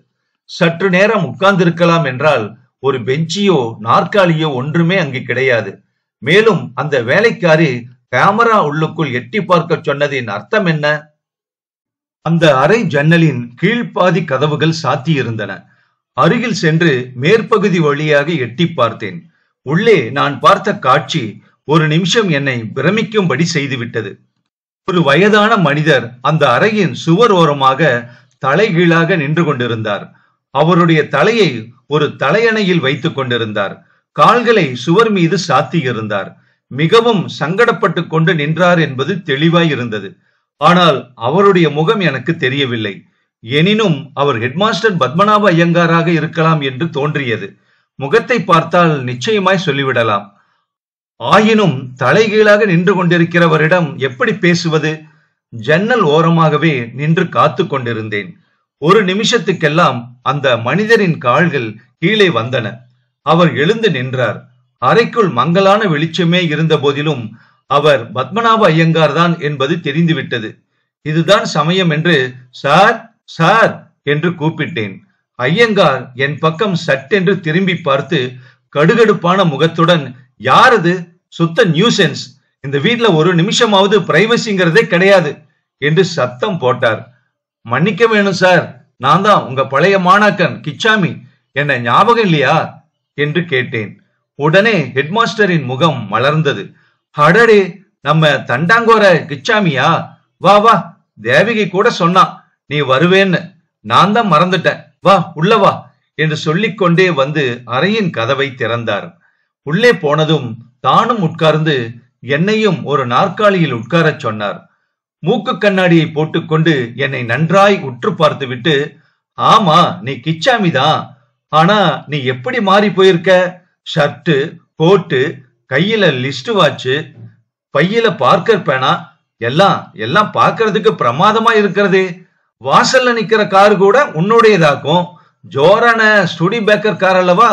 சற்று நேரம் உட்கார்ந்திருக்கலாம் என்றால் ஒரு பெஞ்சியோ நாற்காலியோ ஒன்றுமே அங்கு கிடையாது. மேலும் அந்த வேலைக்காரி கேமரா உள்ளுக்குள் எட்டி பார்க்க சொன்னதின் அர்த்தம் என்ன? அந்த அறை ஜன்னலின் கீழ்ப்பாதி கதவுகள் சாத்தி இருந்தன. அருகில் சென்று மேற்பகுதி வழியாக எட்டி பார்த்தேன். உள்ளே நான் பார்த்த காட்சி ஒரு நிமிஷம் என்னை பிரமிக்கும்படி செய்துவிட்டது. ஒரு வயதான மனிதர் அந்த அறையின் சுவர் ஓரமாக தலைகீழாக நின்று கொண்டிருந்தார். அவருடைய தலையை ஒரு தலையணையில் வைத்துக் கொண்டிருந்தார். கால்களை சுவர் மீது சாத்தி இருந்தார். மிகவும் சங்கடப்பட்டு கொண்டு நின்றார் என்பது தெளிவாய் இருந்தது. ஆனால் அவருடைய முகம் எனக்கு தெரியவில்லை. எனினும் அவர் ஹெட்மாஸ்டர் பத்மநாப ஐயங்காராக இருக்கலாம் என்று தோன்றியது. முகத்தை பார்த்தால் நிச்சயமாய் சொல்லிவிடலாம். ஆயினும் தலைகீழாக நின்று கொண்டிருக்கிறவரிடம் எப்படி பேசுவது? ஜன்னல் ஓரமாகவே நின்று காத்து கொண்டிருந்தேன். ஒரு நிமிஷத்துக்கெல்லாம் அந்த மனிதரின் கால்கள் கீழே வந்தன. அவர் எழுந்து நின்றார். அறைக்குள் மங்கலான வெளிச்சமே இருந்த போதிலும் அவர் பத்மநாப ஐயங்கார் தான் என்பது தெரிந்துவிட்டது. இதுதான் சமயம் என்று சார் சார் என்று கூப்பிட்டேன். ஐயங்கார் என் பக்கம் சட்டென்று திரும்பி பார்த்து கடுகடுப்பான முகத்துடன், யாரது? சுத்த நியூசென்ஸ், இந்த வீட்ல ஒரு நிமிஷமாவது பிரைவசிங்கிறதே கிடையாது என்று சத்தம் போட்டார். மன்னிக்க வேணும் சார், நான் தான் உங்க பழைய மாணாக்கன் கிச்சாமி, என்ன ஞாபகம் இல்லையா என்று கேட்டேன். உடனே ஹெட்மாஸ்டரின் முகம் மலர்ந்தது. அடடே, நம்ம தண்டாங்கோர கிச்சாமியா? வா வா, தேவகி கூட சொன்னா நீ வருவேன்னு, நான் தான் மறந்துட்டேன், வா உள்ள வா என்று சொல்லிக்கொண்டே வந்து அறையின் கதவை திறந்தார். உள்ளே போனதும் தானும் உட்கார்ந்து என்னையும் ஒரு நாற்காலியில் உட்காரச் சொன்னார். மூக்கு கண்ணாடியை போட்டுக்கொண்டு என்னை நன்றாய் உற்று பார்த்துவிட்டு, ஆமா நீ கிச்சாமிதான், ஆனா நீ எப்படி மாறி போயிருக்க? ஷர்ட்டு, கோட்டு, கையில லிஸ்ட் வாட்சு, பையில பார்க்கர் பேனா, எல்லாம் எல்லாம் பார்க்கறதுக்கு பிரமாதமா இருக்கிறதே. வாசல்ல நிக்கிற கார் கூட உன்னுடையதாக்கும். ஜோரான ஸ்டுடி பேக்கர் கார் அல்லவா?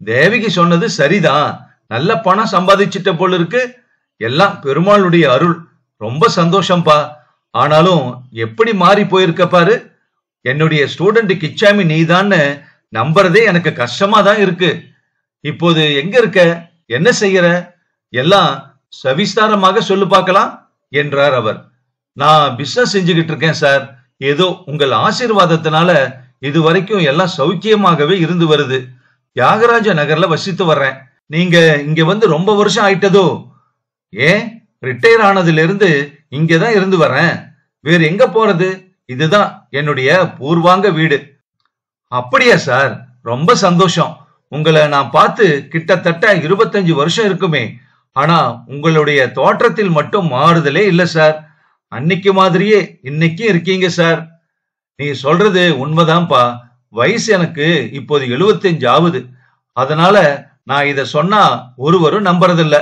தேவகி சொன்னது சரிதான், நல்ல பணம் சம்பாதிச்சிட்ட போல இருக்கு. எல்லாம் பெருமாளுடைய அருள். ரொம்ப சந்தோஷம்பா. ஆனாலும் எப்படி மாறி போயிருக்க பாரு. என்னுடைய ஸ்டூடெண்ட் கிச்சாமி நீதான்னு நம்புறதே எனக்கு கஷ்டமா தான் இருக்கு. இப்போது எங்க இருக்க, என்ன செய்யற, எல்லாம் சவிஸ்தாரமாக சொல்லு பார்க்கலாம் என்றார் அவர். நான் பிசினஸ் செஞ்சுக்கிட்டு இருக்கேன் சார். ஏதோ உங்கள் ஆசீர்வாதத்தினால இதுவரைக்கும் எல்லாம் சௌக்கியமாகவே இருந்து வருது. தியாகராஜ நகர்ல வசித்து வர்றேன். நீங்க இங்க வந்து ரொம்ப வருஷம் ஆயிட்டதோ? ஏன், ரிட்டையர் ஆனதுல இருந்து இங்கதான் இருந்து வர்றேன். வேற எங்க போறது? இதுதான் என்னுடைய பூர்வாங்க வீடு. அப்படியா சார், ரொம்ப சந்தோஷம். உங்களை நான் பார்த்து கிட்டத்தட்ட 25 வருஷம் இருக்குமே. ஆனா உங்களுடைய தோற்றத்தில் மட்டும் மாறுதலே இல்ல சார். அன்னைக்கு மாதிரியே இன்னைக்கும் இருக்கீங்க சார். நீ சொல்றது உண்மைதான்ப்பா. வயசு எனக்கு இப்போது 75 ஆகுது. அதனால நான் இத சொன்னா ஒருவரும் நம்புறதில்ல.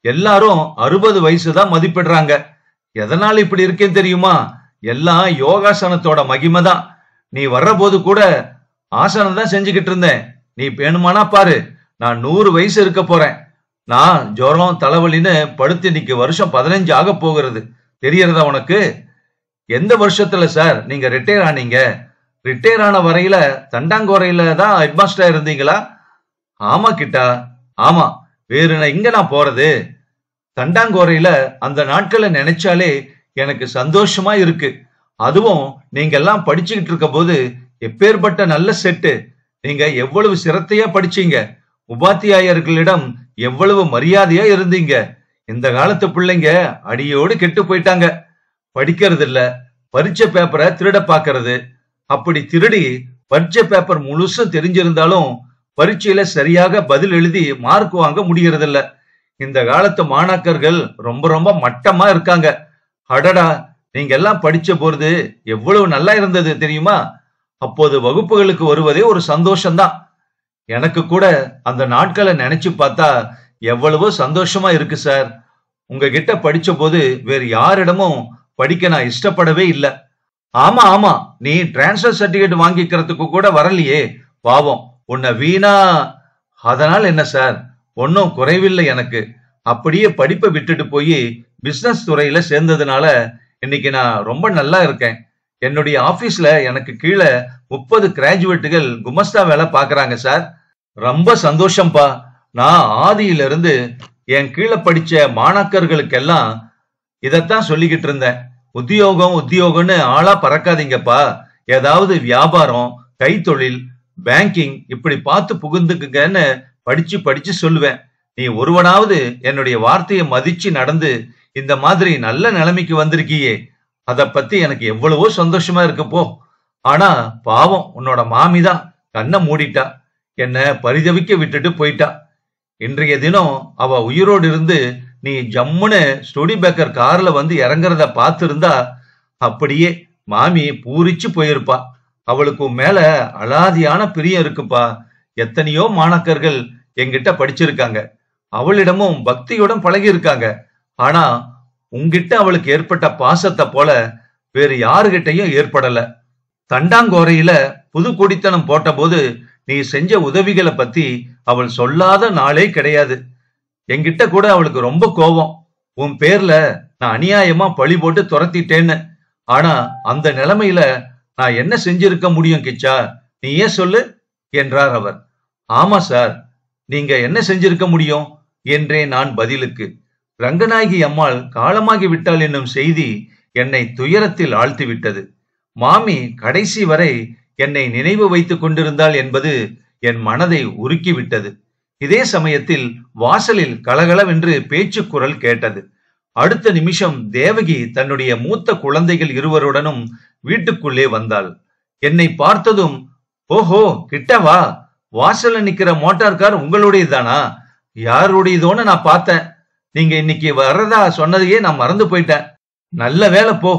எல்லாரும் 60 வயசுதான் மதிப்பிடுறாங்க. எதனால இப்படி இருக்கேன்னு தெரியுமா? எல்லாம் யோகாசனத்தோட மகிமைதான். நீ வர்ற போது கூட ஆசனம் தான் செஞ்சுக்கிட்டு இருந்தேன். நீ வேணுமானா பாரு, நான் 100 வயசு இருக்க போறேன். நான் ஜுரம் தலைவலின்னு படுத்து இன்னைக்கு வருஷம் 15 ஆக போகிறது. தெரியறதா உனக்கு? எந்த வருஷத்துல சார் நீங்க ரிட்டையர் ஆனீங்க? ரிட்டையர் ஆன வரையில தண்டாங்கோரையில தான் ஹெட்மாஸ்டரா இருந்தீங்களா? ஆமா கிட்டா, ஆமா. வேறு எங்க நான் போறது? தண்டாங்கோரையில அந்த நாட்களை நினைச்சாலே எனக்கு சந்தோஷமா இருக்கு. அதுவும் நீங்க எல்லாம் படிச்சுக்கிட்டு இருக்க போது எப்பேற்பட்ட நல்ல செட்டு. நீங்க எவ்வளவு சிரத்தையா படிச்சீங்க. உபாத்தியாயர்களிடம் எவ்வளவு மரியாதையா இருந்தீங்க. இந்த காலத்து பிள்ளைங்க அடியோடு கெட்டு போயிட்டாங்க. படிக்கிறது இல்ல, பரீட்சை பேப்பரை திருட பாக்குறது. அப்படி திருடி பரீட்சை பேப்பர் முழுசும் தெரிஞ்சிருந்தாலும் பரீட்சையில சரியாக பதில் எழுதி மார்க் வாங்க முடியறது இல்ல. இந்த காலத்து மாணாக்கர்கள் ரொம்ப ரொம்ப மட்டமா இருக்காங்க. அடடா, நீங்க எல்லாம் படிச்ச போது எவ்வளவு நல்லா இருந்தது தெரியுமா? அப்போது வகுப்புகளுக்கு வருவதே ஒரு சந்தோஷம்தான். எனக்கு கூட அந்த நாட்களை நினைச்சு பார்த்தா எவ்வளவோ சந்தோஷமா இருக்கு சார். உங்ககிட்ட படிச்ச போது வேறு யாரிடமும் படிக்க நான் இஷ்டப்படவே இல்லை. ஆமா ஆமா, நீ டிரான்ஸ்பர் சர்டிபிகேட் வாங்கிக்கிறதுக்கு கூட வரலையே, பாவம். உன்னை வீணா. அதனால என்ன சார், ஒன்னும் குறைவில்லை எனக்கு. அப்படியே படிப்பை விட்டுட்டு போய் பிசினஸ் துறையில சேர்ந்ததுனால இன்னைக்கு நான் ரொம்ப நல்லா இருக்கேன். என்னுடைய ஆபீஸ்ல எனக்கு கீழே 30 கிராஜுவேட்டுகள் குமஸ்தா வேலை பாக்குறாங்க சார். ரொம்ப சந்தோஷம்பா. நான் ஆதியில இருந்து என் கீழே படிச்ச மாணாக்கர்களுக்கெல்லாம் இதத்தான் சொல்லிக்கிட்டு இருந்தேன். உத்தியோகம் உத்தியோகம்னு ஆளா பறக்காதீங்கப்பா. ஏதாவது வியாபாரம், கைத்தொழில், பேங்கிங் இப்படி பார்த்து புகுந்துக்குங்கன்னு படிச்சு படிச்சு சொல்லுவேன். நீ ஒருவனாவது என்னுடைய வார்த்தையை மதிச்சு நடந்து இந்த மாதிரி நல்ல நிலைமைக்கு வந்திருக்கியே, அத பத்தி எனக்கு எவ்வளவோ சந்தோஷமா இருக்கு போ. ஆனா பாவம், உன்னோட மாமிதான் கண்ணை மூடிட்டா. என்ன பரிதவிக்க விட்டுட்டு போயிட்டா. இன்றைய தினம் அவ உயிரோடு இருந்து நீ ஜம்முன்னு ஸ்டுடிபேக்கர் கார்ல வந்து இறங்குறத பார்த்திருந்தா அப்படியே மாமி பூரிச்சு போயிருப்பா. அவளுக்கு மேல அலாதியான பிரியம் இருக்குப்பா. எத்தனையோ மாணாக்கர்கள் என்கிட்ட படிச்சிருக்காங்க, அவளிடமும் பக்தியுடன் பழகி இருக்காங்க. ஆனா உன்கிட்ட அவளுக்கு ஏற்பட்ட பாசத்தை போல வேறு யாருகிட்டையும் ஏற்படல. தண்டாங்கோரையில புது குடித்தனம் போட்ட போது நீ செஞ்ச உதவிகளை பத்தி அவள் சொல்லாத நாளே கிடையாது. என்கிட்ட கூட அவளுக்கு ரொம்ப கோபம். உன் பேர்ல நான் அநியாயமா பழி போட்டு துரத்திட்டேன்னு. ஆனா அந்த நிலைமையில நான் என்ன செஞ்சிருக்க முடியும் கிச்சா, நீ ஏன் சொல்லு என்றார் அவர். ஆமா சார், நீங்க என்ன செஞ்சிருக்க முடியும் என்றேன் நான் பதிலுக்கு. ரங்கநாயகி அம்மாள் காலமாகி விட்டாள் என்னும் செய்தி என்னை துயரத்தில் ஆழ்த்திவிட்டது. மாமி கடைசி வரை என்னை நினைவு வைத்துக் கொண்டிருந்தாள் என்பது என் மனதை உருக்கிவிட்டது. இதே சமயத்தில் வாசலில் கலகலவென்று பேச்சு குரல் கேட்டது. அடுத்த நிமிஷம் தேவகி தன்னுடைய மூத்த குழந்தைகள் இருவருடனும் வீட்டுக்குள்ளே வந்தாள். என்னை பார்த்ததும், ஓஹோ கிட்டவா, வாசல்ல நிக்கிற மோட்டார் கார் உங்களுடையதானா? யாருடையதோன்னு நான் பார்த்தேன். நீங்க இன்னைக்கு வர்றதா சொன்னதையே நான் மறந்து போயிட்டேன். நல்ல வேலை போ.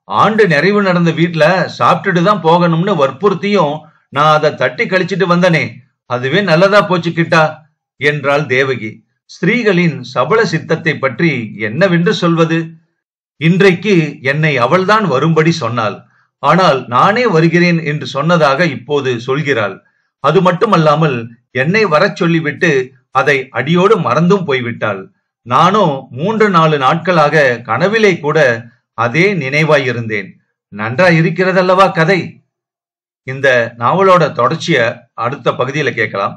ஆண்டு நிறைவு நடந்த வீட்டுல சாப்பிட்டுட்டு தான் போகணும்னு வற்புறுத்தியும் நான் அதை தட்டி கழிச்சிட்டு வந்தனே, அதுவே நல்லதா போச்சு கிட்டா என்றாள் தேவகி. ஸ்திரீகளின் சபல சித்தத்தை பற்றி என்னவென்று சொல்வது? இன்றைக்கு என்னை அவள்தான் வரும்படி சொன்னாள். ஆனால் நானே வருகிறேன் என்று சொன்னதாக இப்போது சொல்கிறாள். அது மட்டுமல்லாமல் என்னை வரச் சொல்லிவிட்டு அதை அடியோடு மறந்தும் போய்விட்டாள். நானும் 3-4 நாட்களாக கனவிலே கூட அதே நினைவாயிருந்தேன். நன்றாய் இருக்கிறதல்லவா கதை? இந்த நாவலோட தொடர்ச்சிய அடுத்த பகுதியில கேட்கலாம்.